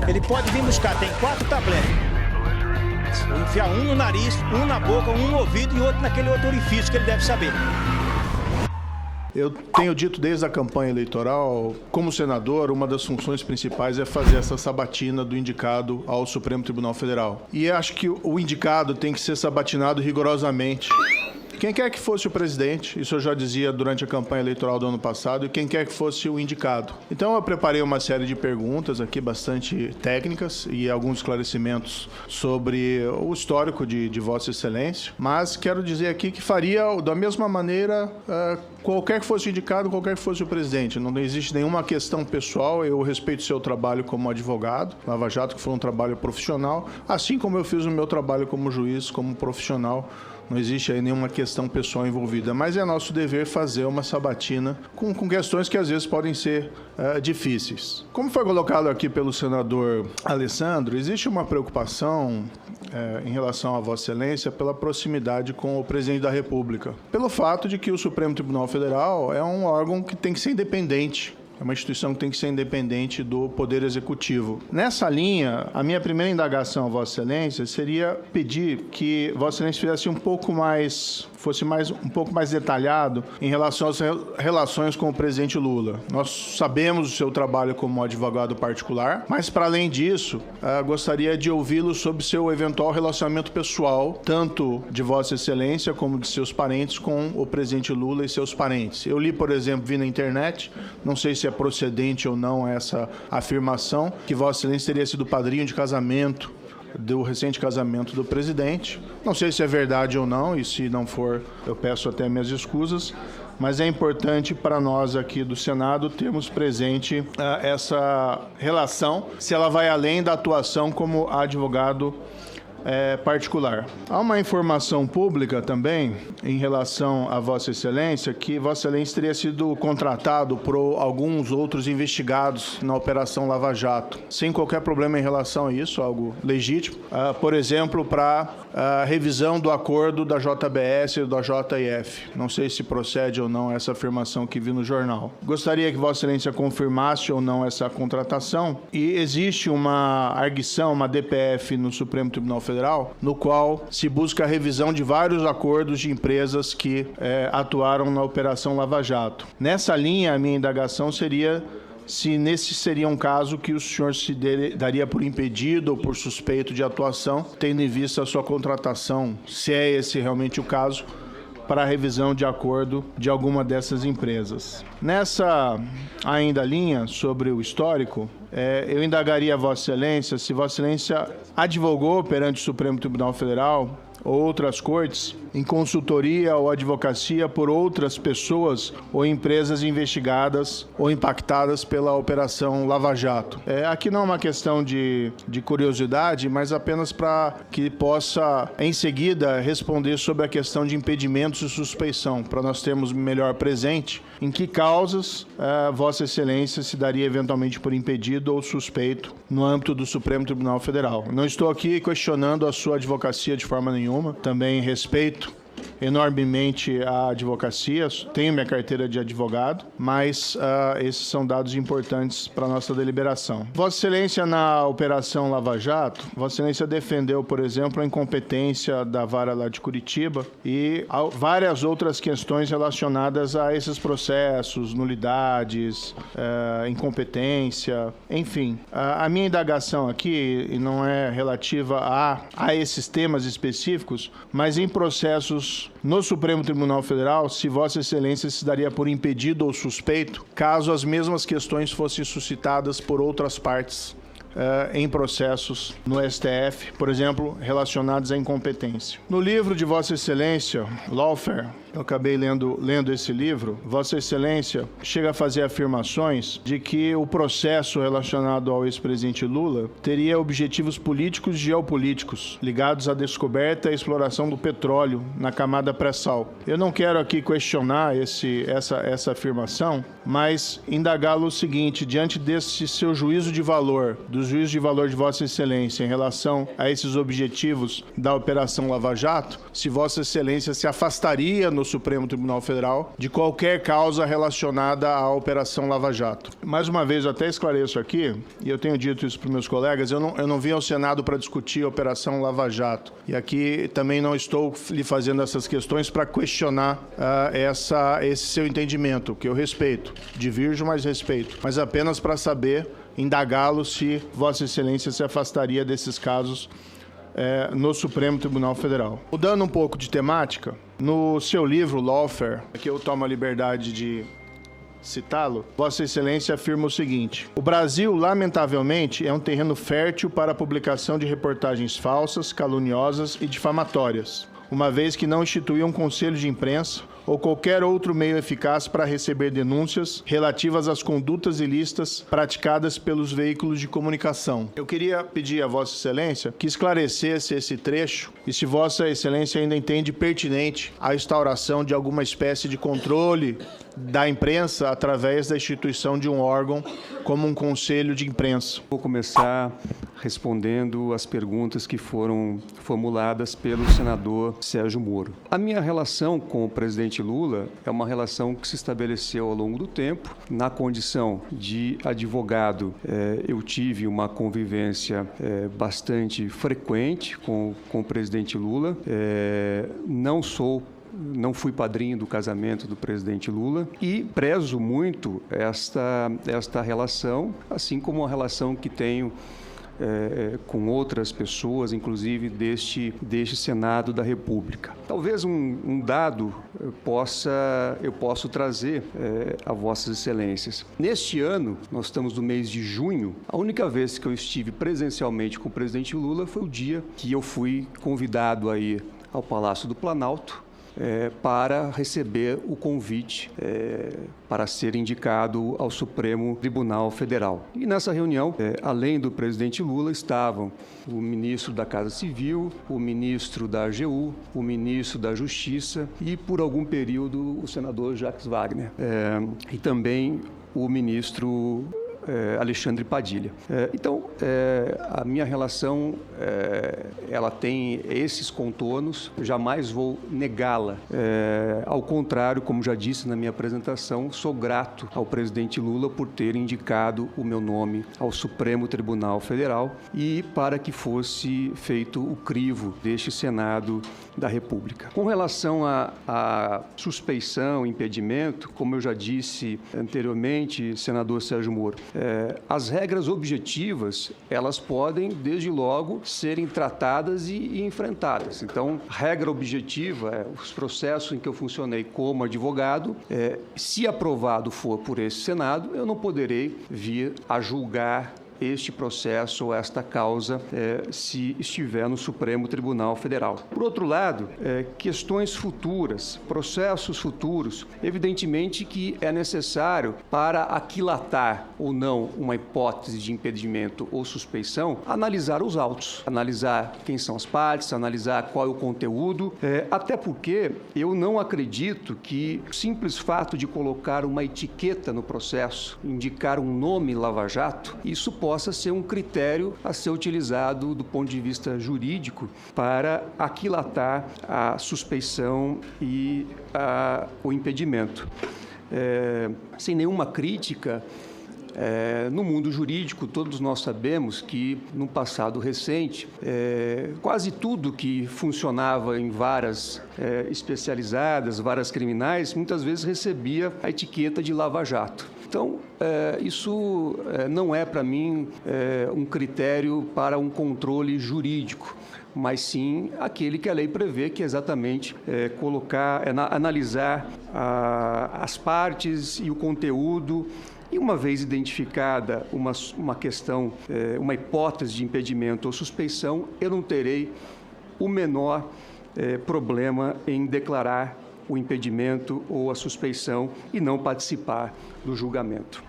Ele pode vir buscar, tem 4 tabletes. Vou enfiar um no nariz, um na boca, um no ouvido e outro naquele outro orifício que ele deve saber. Eu tenho dito desde a campanha eleitoral, como senador, uma das funções principais é fazer essa sabatina do indicado ao Supremo Tribunal Federal. E acho que o indicado tem que ser sabatinado rigorosamente. Quem quer que fosse o presidente, isso eu já dizia durante a campanha eleitoral do ano passado, e quem quer que fosse o indicado. Então eu preparei uma série de perguntas aqui bastante técnicas e alguns esclarecimentos sobre o histórico de Vossa Excelência, mas quero dizer aqui que faria da mesma maneira qualquer que fosse o indicado, qualquer que fosse o presidente. Não existe nenhuma questão pessoal, eu respeito o seu trabalho como advogado, Lava Jato, que foi um trabalho profissional, assim como eu fiz o meu trabalho como juiz, como profissional. Não existe aí nenhuma questão pessoal envolvida, mas é nosso dever fazer uma sabatina com questões que às vezes podem ser difíceis. Como foi colocado aqui pelo senador Alessandro, existe uma preocupação em relação a Vossa Excelência pela proximidade com o presidente da República, pelo fato de que o Supremo Tribunal Federal é um órgão que tem que ser independente. É uma instituição que tem que ser independente do Poder Executivo. Nessa linha, a minha primeira indagação a Vossa Excelência seria pedir que Vossa Excelência fizesse fosse um pouco mais detalhado em relação às relações com o presidente Lula. Nós sabemos o seu trabalho como advogado particular, mas para além disso, gostaria de ouvi-lo sobre seu eventual relacionamento pessoal, tanto de Vossa Excelência como de seus parentes com o presidente Lula e seus parentes. Eu li, por exemplo, vi na internet, não sei se é procedente ou não essa afirmação, que Vossa Excelência teria sido padrinho de casamento do recente casamento do presidente. Não sei se é verdade ou não, e se não for, eu peço até minhas escusas, mas é importante para nós aqui do Senado termos presente essa relação, se ela vai além da atuação como advogado particular. Há uma informação pública também em relação a Vossa Excelência, que Vossa Excelência teria sido contratado por alguns outros investigados na Operação Lava Jato, sem qualquer problema em relação a isso, algo legítimo. Por exemplo, para a revisão do acordo da JBS e da JF. Não sei se procede ou não essa afirmação que vi no jornal. Gostaria que Vossa Excelência confirmasse ou não essa contratação. E existe uma arguição, uma DPF no Supremo Tribunal Federal, no qual se busca a revisão de vários acordos de empresas que atuaram na Operação Lava Jato. Nessa linha, a minha indagação seria se nesse seria um caso que o senhor se daria por impedido ou por suspeito de atuação, tendo em vista a sua contratação, se é esse realmente o caso, para a revisão de acordo de alguma dessas empresas. Nessa ainda linha sobre o histórico, eu indagaria a Vossa Excelência se Vossa Excelência advogou perante o Supremo Tribunal Federal ou outras cortes em consultoria ou advocacia por outras pessoas ou empresas investigadas ou impactadas pela Operação Lava Jato. Aqui não é uma questão de curiosidade, mas apenas para que possa, em seguida, responder sobre a questão de impedimentos e suspeição, para nós termos melhor presente em que causas Vossa Excelência se daria eventualmente por impedido ou suspeito no âmbito do Supremo Tribunal Federal. Não estou aqui questionando a sua advocacia de forma nenhuma, também respeito enormemente a advocacia, tenho minha carteira de advogado, mas esses são dados importantes para a nossa deliberação. Vossa Excelência, na Operação Lava Jato, Vossa Excelência defendeu, por exemplo, a incompetência da vara lá de Curitiba e várias outras questões relacionadas a esses processos, nulidades, incompetência, enfim. A minha indagação aqui não é relativa a esses temas específicos, mas em processos no Supremo Tribunal Federal, se Vossa Excelência se daria por impedido ou suspeito, caso as mesmas questões fossem suscitadas por outras partes em processos no STF, por exemplo, relacionados à incompetência. No livro de Vossa Excelência, Lawfare, eu acabei lendo esse livro, Vossa Excelência chega a fazer afirmações de que o processo relacionado ao ex-presidente Lula teria objetivos políticos e geopolíticos ligados à descoberta e exploração do petróleo na camada pré-sal. Eu não quero aqui questionar essa afirmação, mas indagá-lo o seguinte, diante desse seu juízo de valor, dos juízos de valor de Vossa Excelência em relação a esses objetivos da Operação Lava Jato, se Vossa Excelência se afastaria no Supremo Tribunal Federal de qualquer causa relacionada à Operação Lava Jato. Mais uma vez, eu até esclareço aqui, e eu tenho dito isso para os meus colegas, eu não vim ao Senado para discutir a Operação Lava Jato. E aqui também não estou lhe fazendo essas questões para questionar esse seu entendimento, que eu respeito. Divirjo, mas respeito. Mas apenas para saber, indagá-lo se Vossa Excelência se afastaria desses casos no Supremo Tribunal Federal. Mudando um pouco de temática, no seu livro Lawfare, que eu tomo a liberdade de citá-lo, Vossa Excelência afirma o seguinte: o Brasil, lamentavelmente, é um terreno fértil para a publicação de reportagens falsas, caluniosas e difamatórias, uma vez que não instituiu um conselho de imprensa ou qualquer outro meio eficaz para receber denúncias relativas às condutas ilícitas praticadas pelos veículos de comunicação. Eu queria pedir a Vossa Excelência que esclarecesse esse trecho e se Vossa Excelência ainda entende pertinente a instauração de alguma espécie de controle da imprensa através da instituição de um órgão como um conselho de imprensa. Vou começar respondendo as perguntas que foram formuladas pelo senador Sérgio Moro. A minha relação com o presidente Lula é uma relação que se estabeleceu ao longo do tempo. Na condição de advogado, eu tive uma convivência bastante frequente com o presidente Lula. Não fui padrinho do casamento do presidente Lula e prezo muito esta relação, assim como a relação que tenho com outras pessoas, inclusive deste Senado da República. Talvez um dado eu posso trazer a Vossas Excelências. Neste ano, nós estamos no mês de junho, a única vez que eu estive presencialmente com o presidente Lula foi o dia que eu fui convidado a ir ao Palácio do Planalto para receber o convite para ser indicado ao Supremo Tribunal Federal. E nessa reunião, além do presidente Lula, estavam o ministro da Casa Civil, o ministro da AGU, o ministro da Justiça e, por algum período, o senador Jacques Wagner. E também o ministro Alexandre Padilha. Então, a minha relação, ela tem esses contornos, jamais vou negá-la. Ao contrário, como já disse na minha apresentação, sou grato ao presidente Lula por ter indicado o meu nome ao Supremo Tribunal Federal e para que fosse feito o crivo deste Senado da República. Com relação à suspeição, impedimento, como eu já disse anteriormente, senador Sérgio Moro, as regras objetivas, elas podem, desde logo, serem tratadas e enfrentadas. Então, regra objetiva, os processos em que eu funcionei como advogado, se aprovado for por esse Senado, eu não poderei vir a julgar este processo ou esta causa se estiver no Supremo Tribunal Federal. Por outro lado, questões futuras, processos futuros, evidentemente que é necessário para aquilatar ou não uma hipótese de impedimento ou suspeição, analisar os autos, analisar quem são as partes, analisar qual é o conteúdo, até porque eu não acredito que o simples fato de colocar uma etiqueta no processo, indicar um nome Lava Jato, isso possa ser um critério a ser utilizado do ponto de vista jurídico para aquilatar a suspeição e o impedimento. Sem nenhuma crítica, no mundo jurídico, todos nós sabemos que, no passado recente, quase tudo que funcionava em varas especializadas, varas criminais, muitas vezes recebia a etiqueta de Lava Jato. Então, isso não é, para mim, um critério para um controle jurídico, mas sim aquele que a lei prevê, que é exatamente analisar as partes e o conteúdo. E uma vez identificada uma questão, uma hipótese de impedimento ou suspeição, eu não terei o menor problema em declarar o impedimento ou a suspeição e não participar do julgamento.